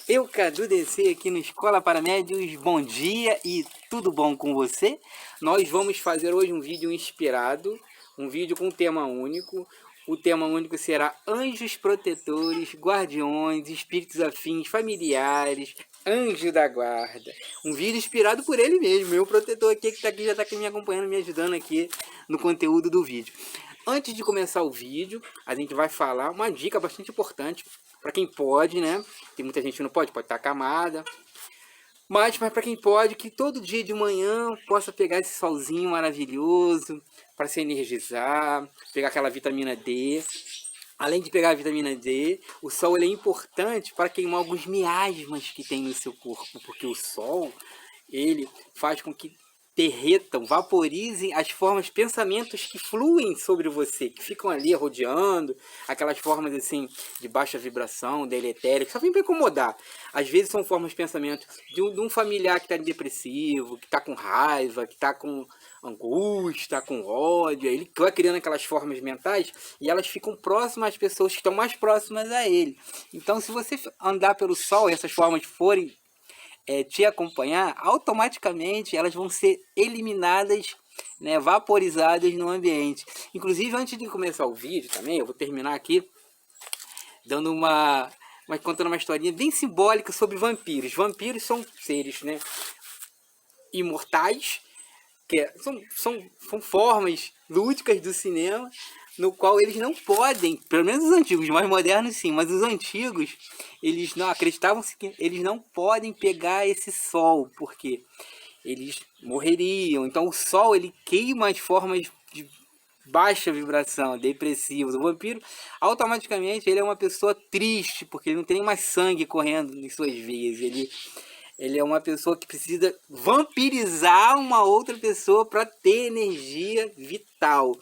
Eu, Cadu DC, aqui no Escola para Médios, bom dia e tudo bom com você? Nós vamos fazer hoje um vídeo inspirado, um vídeo com um tema único. O tema único será anjos protetores, guardiões, espíritos afins, familiares, anjo da guarda. Um vídeo inspirado por ele mesmo, meu protetor aqui que tá aqui, já está aqui me acompanhando, me ajudando aqui no conteúdo do vídeo. Antes de começar o vídeo, a gente vai falar uma dica bastante importante para quem pode, né? Tem muita gente que não pode estar acamada. Mas para quem pode, que todo dia de manhã possa pegar esse solzinho maravilhoso para se energizar, pegar aquela vitamina D. Além de pegar a vitamina D, o sol ele é importante para queimar alguns miasmas que tem no seu corpo, porque o sol ele faz com que derretam, vaporizem as formas, pensamentos que fluem sobre você, que ficam ali rodeando, aquelas formas assim de baixa vibração, deletérica, só vem para incomodar. Às vezes são formas de pensamento de um familiar que está depressivo, que está com raiva, que está com angústia, com ódio, ele vai criando aquelas formas mentais e elas ficam próximas às pessoas que estão mais próximas a ele. Então, se você andar pelo sol e essas formas forem te acompanhar, automaticamente elas vão ser eliminadas, né, vaporizadas no ambiente. Inclusive, antes de começar o vídeo também, eu vou terminar aqui dando contando uma historinha bem simbólica sobre vampiros. Vampiros são seres, né, imortais, que são formas lúdicas do cinema, no qual eles não podem, pelo menos os antigos, mais modernos sim, mas os antigos, eles não acreditavam que eles não podem pegar esse sol, porque eles morreriam. Então o sol ele queima as formas de baixa vibração, depressivos. O vampiro, automaticamente, ele é uma pessoa triste, porque ele não tem mais sangue correndo em suas veias. Ele é uma pessoa que precisa vampirizar uma outra pessoa para ter energia vital.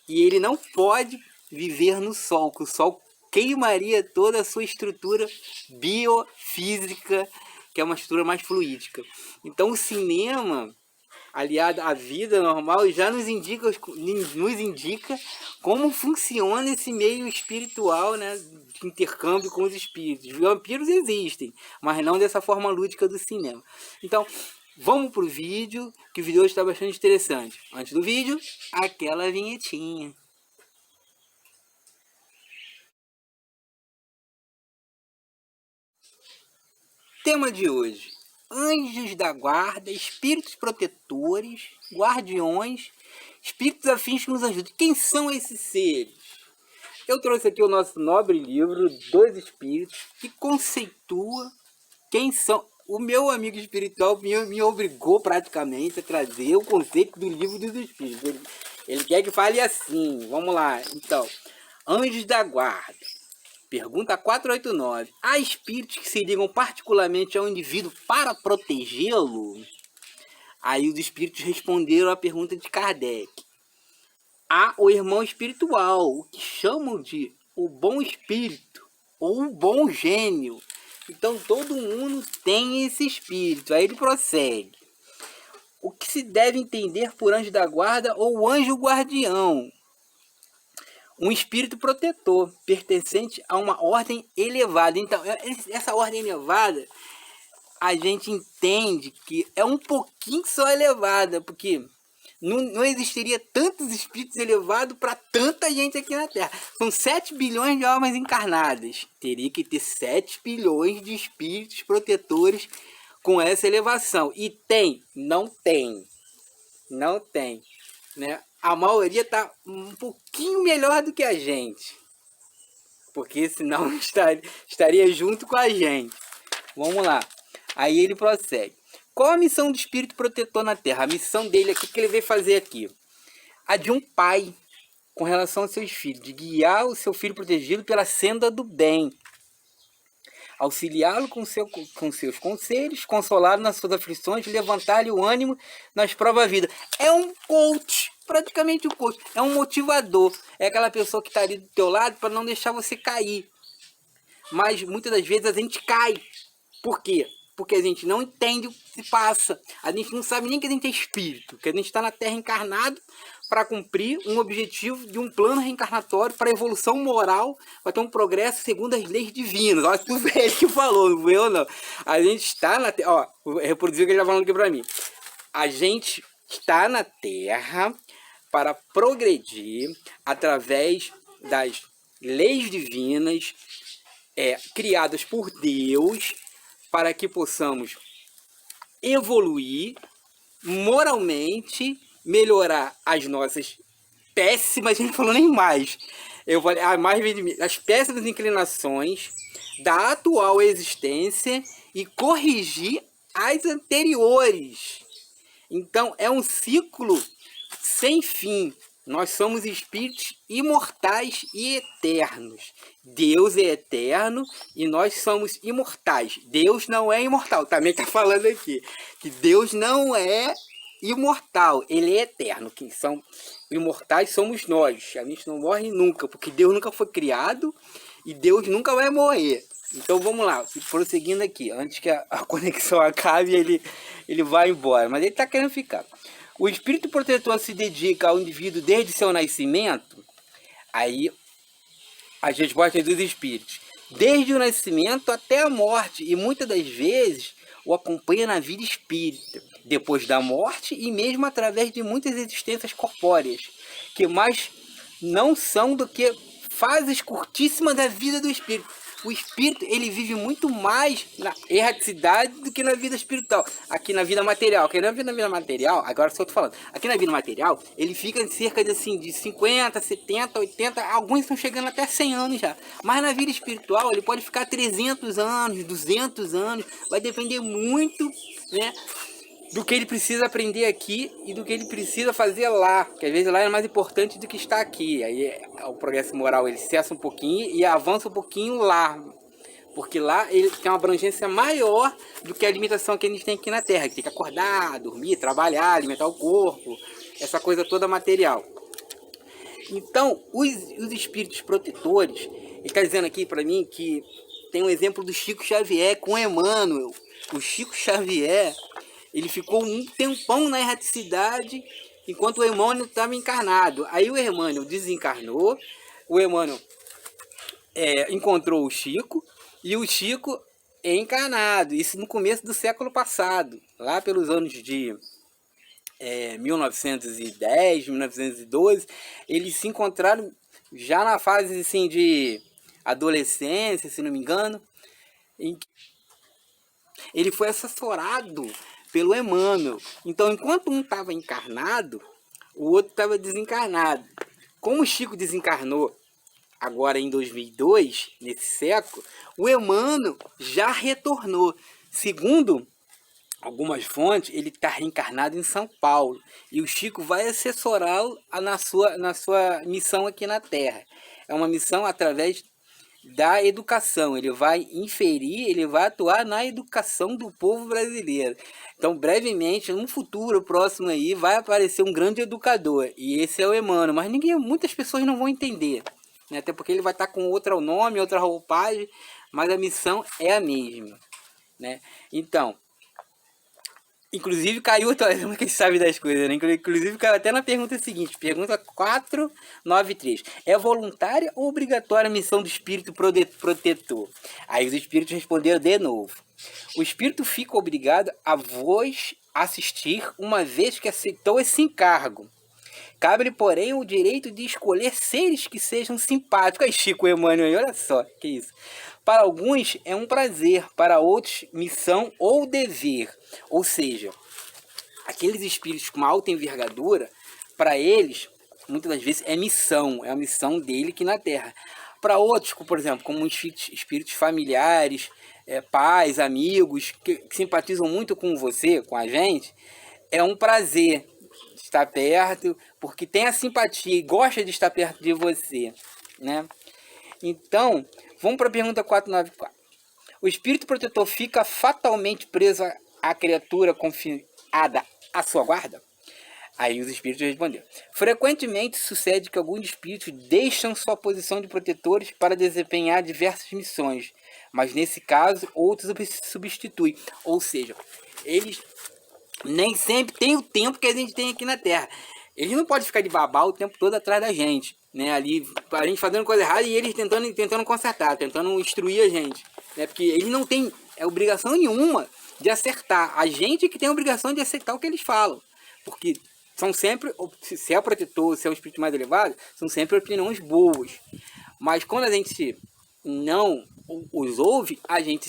E ele não pode viver no sol, porque o sol queimaria toda a sua estrutura biofísica, que é uma estrutura mais fluídica. Então o cinema, aliado à vida normal, já nos indica como funciona esse meio espiritual, né, de intercâmbio com os espíritos. Vampiros existem, mas não dessa forma lúdica do cinema. Então, vamos pro vídeo, que o vídeo hoje está bastante interessante. Antes do vídeo, aquela vinhetinha. Tema de hoje: anjos da guarda, espíritos protetores, guardiões, espíritos afins que nos ajudam. Quem são esses seres? Eu trouxe aqui o nosso nobre livro dos Espíritos, que conceitua quem são. O meu amigo espiritual me obrigou praticamente a trazer o conceito do livro dos Espíritos. Ele quer que fale assim. Vamos lá. Então, anjos da guarda. Pergunta 489. Há espíritos que se ligam particularmente ao indivíduo para protegê-lo? Aí os espíritos responderam à pergunta de Kardec. Há o irmão espiritual, o que chamam de o bom espírito ou o bom gênio. Então todo mundo tem esse espírito. Aí ele prossegue. O que se deve entender por anjo da guarda ou anjo guardião? Um espírito protetor, pertencente a uma ordem elevada. Então, essa ordem elevada, a gente entende que é um pouquinho só elevada, porque não existiria tantos espíritos elevados para tanta gente aqui na Terra. São 7 bilhões de almas encarnadas. Teria que ter 7 bilhões de espíritos protetores com essa elevação. E tem? Não tem. Não tem, né? A maioria está um pouquinho melhor do que a gente, porque senão estaria junto com a gente. Vamos lá. Aí ele prossegue. Qual a missão do espírito protetor na Terra? A missão dele aqui, que ele veio fazer aqui, a de um pai com relação aos seus filhos, de guiar o seu filho protegido pela senda do bem, auxiliá-lo com seus conselhos, consolá-lo nas suas aflições, levantar-lhe o ânimo nas provas da vida. É um coach, praticamente um coach, é um motivador, é aquela pessoa que está ali do teu lado para não deixar você cair. Mas muitas das vezes a gente cai. Por quê? porque a gente não entende o que se passa. A gente não sabe nem que a gente é espírito, que a gente está na Terra encarnado para cumprir um objetivo de um plano reencarnatório para evolução moral, para ter um progresso segundo as leis divinas. Olha, tu vê ele que falou, não foi eu não. A gente está na Terra, ó, vou reproduzir o que ele está falando aqui para mim. A gente está na Terra para progredir através das leis divinas criadas por Deus, para que possamos evoluir moralmente, melhorar as nossas péssimas, a gente não falou nem mais, eu falei, as péssimas inclinações da atual existência e corrigir as anteriores. Então é um ciclo sem fim. Nós somos espíritos imortais e eternos. Deus é eterno e nós somos imortais. Deus não é imortal. Também está falando aqui que Deus não é imortal. Ele é eterno. Quem são imortais somos nós. A gente não morre nunca, porque Deus nunca foi criado e Deus nunca vai morrer. Então vamos lá, prosseguindo aqui. Antes que a conexão acabe, ele vai embora. Mas ele está querendo ficar. O espírito protetor se dedica ao indivíduo desde seu nascimento. Aí, as respostas dos espíritos. Desde o nascimento até a morte. E muitas das vezes o acompanha na vida espírita. Depois da morte e mesmo através de muitas existências corpóreas. Que mais não são do que fases curtíssimas da vida do espírito. O espírito, ele vive muito mais na erraticidade do que na vida espiritual. Aqui na vida material. Aqui na vida material, agora só estou falando. Aqui na vida material, ele fica cerca de, assim, de 50, 70, 80, alguns estão chegando até 100 anos já. Mas na vida espiritual, ele pode ficar 300 anos, 200 anos. Vai depender muito, né, do que ele precisa aprender aqui e do que ele precisa fazer lá, que às vezes lá é mais importante do que está aqui. Aí o progresso moral ele cessa um pouquinho e avança um pouquinho lá, porque lá ele tem uma abrangência maior do que a limitação que a gente tem aqui na Terra, que tem que acordar, dormir, trabalhar, alimentar o corpo, essa coisa toda material. Então, os espíritos protetores, ele está dizendo aqui para mim que tem um exemplo do Chico Xavier com Emmanuel. O Chico Xavier, ele ficou um tempão na erraticidade enquanto o Emmanuel estava encarnado. Aí o Emmanuel desencarnou, o Emmanuel encontrou o Chico e o Chico é encarnado. Isso no começo do século passado, lá pelos anos de 1910, 1912, eles se encontraram já na fase assim, de adolescência, se não me engano. Ele foi assessorado pelo Emmanuel. Então, enquanto um estava encarnado, o outro estava desencarnado. Como o Chico desencarnou agora em 2002, nesse século, o Emmanuel já retornou. Segundo algumas fontes, ele está reencarnado em São Paulo. E o Chico vai assessorá-lo na sua missão aqui na Terra. É uma missão através da educação. Ele vai inferir, ele vai atuar na educação do povo brasileiro. Então, brevemente, no futuro próximo aí, vai aparecer um grande educador. E esse é o Emmanuel. Mas muitas pessoas não vão entender, né? Até porque ele vai estar com outro nome, outra roupagem, mas a missão é a mesma, né? Então, inclusive caiu, que sabe das coisas, né? Inclusive caiu até na pergunta seguinte, pergunta 493. É voluntária ou obrigatória a missão do espírito protetor? Aí os espíritos responderam de novo. O espírito fica obrigado a vos assistir uma vez que aceitou esse encargo. Cabe-lhe, porém, o direito de escolher seres que sejam simpáticos. Aí, Chico Emmanuel, olha só, que isso. Para alguns é um prazer, para outros missão ou dever. Ou seja, aqueles espíritos com uma alta envergadura, para eles, muitas das vezes é missão, é a missão dele aqui na Terra. Para outros, por exemplo, como espíritos familiares, pais, amigos, que simpatizam muito com você, com a gente, é um prazer estar perto, porque tem a simpatia e gosta de estar perto de você, né? Então, vamos para a pergunta 494. O espírito protetor fica fatalmente preso à criatura confiada à sua guarda? Aí os espíritos responderam. Frequentemente sucede que alguns espíritos deixam sua posição de protetores para desempenhar diversas missões, mas nesse caso outros substituem. Ou seja, eles nem sempre têm o tempo que a gente tem aqui na Terra. Eles não podem ficar de babá o tempo todo atrás da gente, né? Ali, a gente fazendo coisa errada e eles tentando consertar, tentando instruir a gente, né? Porque eles não têm obrigação nenhuma de acertar. A gente que tem a obrigação de aceitar o que eles falam. Porque são sempre, se é o protetor, se é o espírito mais elevado, são sempre opiniões boas. Mas quando a gente não os ouve,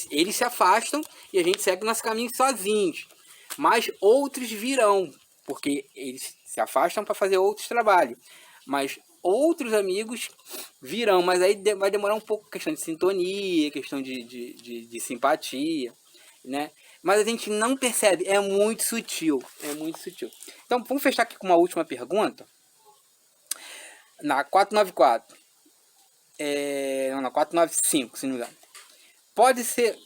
eles se afastam e a gente segue nosso caminho sozinhos. Mas outros virão, porque eles se afastam para fazer outros trabalhos. Mas outros amigos virão, mas aí vai demorar um pouco, questão de sintonia, questão de simpatia, né? Mas a gente não percebe, é muito sutil, é muito sutil. Então vamos fechar aqui com uma última pergunta. Na 494, na 495, se não me engano. Pode ser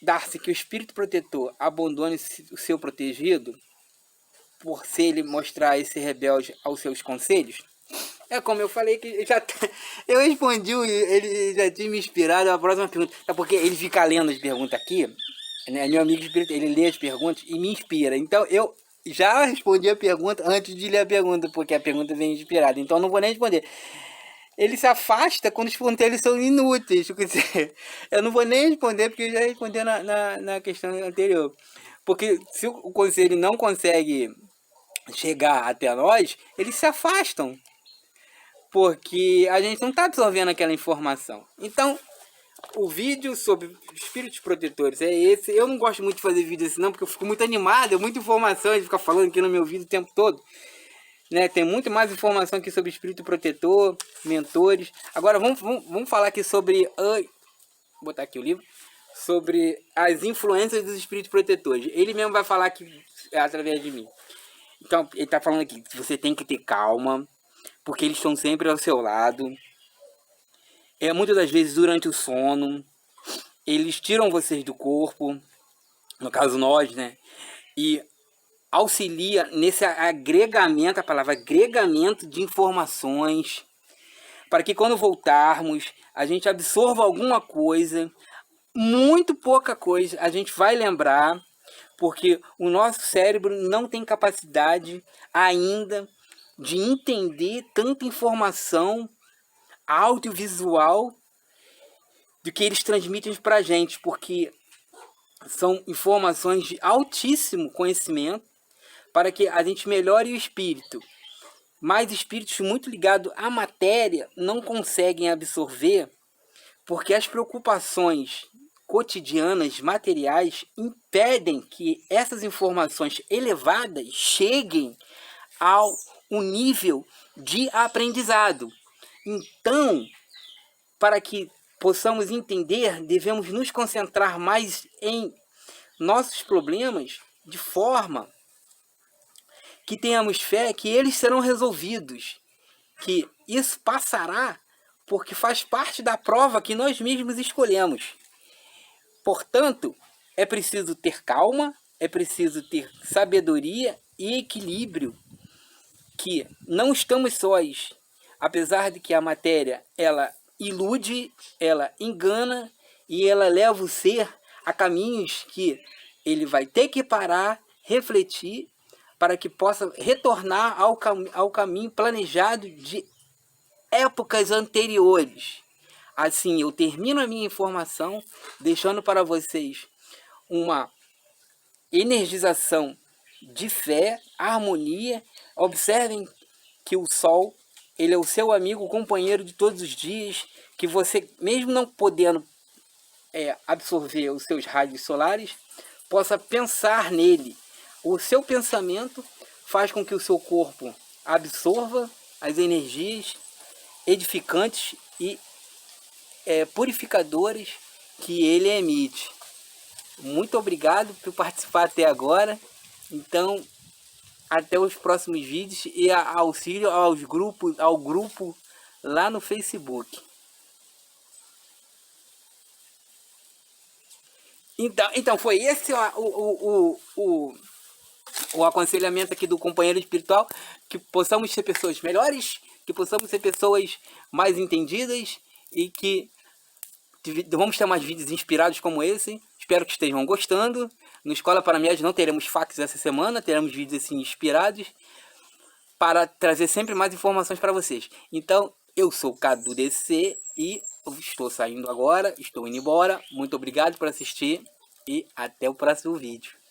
dar-se que o espírito protetor abandone o seu protegido por se ele mostrar esse rebelde aos seus conselhos? É como eu falei que eu respondi, ele já tinha me inspirado a próxima pergunta. É porque ele fica lendo as perguntas aqui, né? Meu amigo espírito, ele lê as perguntas e me inspira. Então eu já respondi a pergunta antes de ler a pergunta, porque a pergunta vem inspirada. Então eu não vou nem responder. Ele se afasta quando os conselhos são inúteis. Quer dizer, eu não vou nem responder, porque eu já respondi na questão anterior. Porque se o conselho não consegue chegar até nós, eles se afastam. Porque a gente não está absorvendo aquela informação. Então, o vídeo sobre espíritos protetores é esse. Eu não gosto muito de fazer vídeo assim não, porque eu fico muito animado, é muita informação, de ficar falando aqui no meu vídeo o tempo todo. Né? Tem muito mais informação aqui sobre espírito protetor, mentores. Agora vamos falar aqui sobre... Vou botar aqui o livro. Sobre as influências dos espíritos protetores. Ele mesmo vai falar que é através de mim. Então, ele está falando aqui que você tem que ter calma, porque eles estão sempre ao seu lado. Muitas das vezes durante o sono, eles tiram vocês do corpo, no caso nós, né? E auxilia nesse agregamento, a palavra agregamento de informações, para que quando voltarmos, a gente absorva alguma coisa, muito pouca coisa, a gente vai lembrar, porque o nosso cérebro não tem capacidade ainda de entender tanta informação audiovisual do que eles transmitem para a gente, porque são informações de altíssimo conhecimento para que a gente melhore o espírito. Mas espíritos muito ligados à matéria não conseguem absorver, porque as preocupações cotidianas, materiais, impedem que essas informações elevadas cheguem ao nível de aprendizado. Então, para que possamos entender, devemos nos concentrar mais em nossos problemas, de forma que tenhamos fé que eles serão resolvidos, que isso passará, porque faz parte da prova que nós mesmos escolhemos. Portanto, é preciso ter calma, é preciso ter sabedoria e equilíbrio, que não estamos sós, apesar de que a matéria, ela ilude, ela engana e ela leva o ser a caminhos que ele vai ter que parar, refletir, para que possa retornar ao caminho planejado de épocas anteriores. Assim, eu termino a minha informação, deixando para vocês uma energização de fé, harmonia. Observem que o Sol, ele é o seu amigo, companheiro de todos os dias, que você, mesmo não podendo absorver os seus raios solares, possa pensar nele. O seu pensamento faz com que o seu corpo absorva as energias edificantes e purificadoras que ele emite. Muito obrigado por participar até agora. Então, até os próximos vídeos e auxílio ao grupo lá no Facebook. Então foi esse o aconselhamento aqui do companheiro espiritual, que possamos ser pessoas melhores, que possamos ser pessoas mais entendidas e que Vamos ter mais vídeos inspirados como esse. Espero que estejam gostando. No Escola Paramédia não teremos fax essa semana, teremos vídeos assim inspirados para trazer sempre mais informações para vocês. Então, eu sou o Cadu DC e estou saindo agora, estou indo embora. Muito obrigado por assistir e até o próximo vídeo.